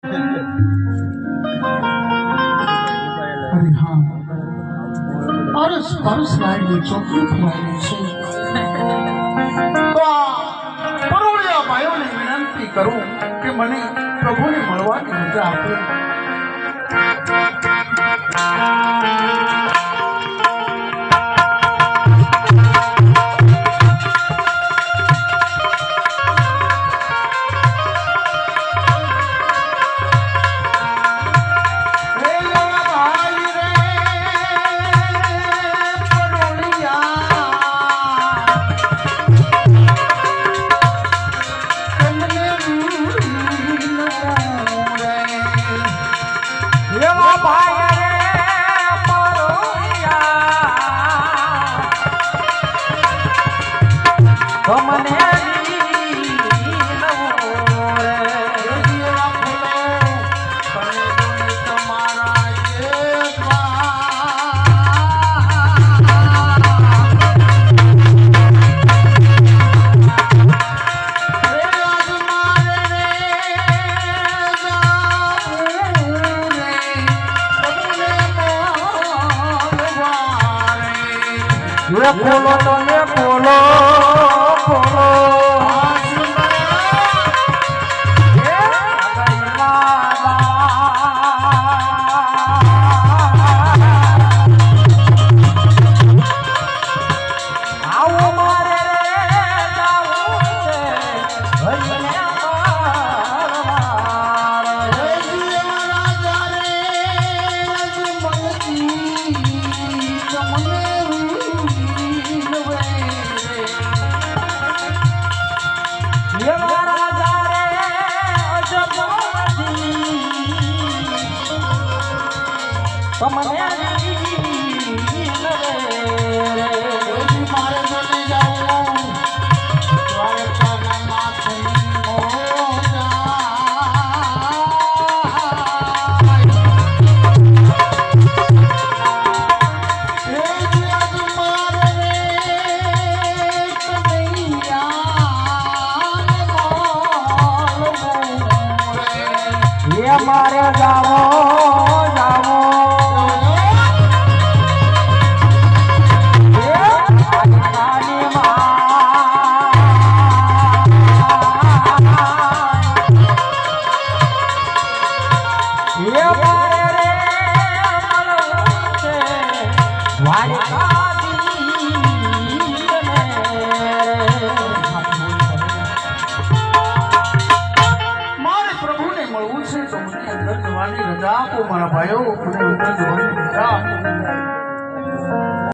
અરે હા, અરસ પરસ લાયની ચોકલી ખવાયેલી છે. તો આ પરોળિયા ભાઈઓને વિનંતી કરું કે મને પ્રભુને મળવાની રજા આપો. બોલો તમે બોલો બોલો આવો મારે મારે જાવો જાવો રજા આપો મારા ભાઈઓ, મને અંદર જવાની રજા આપો.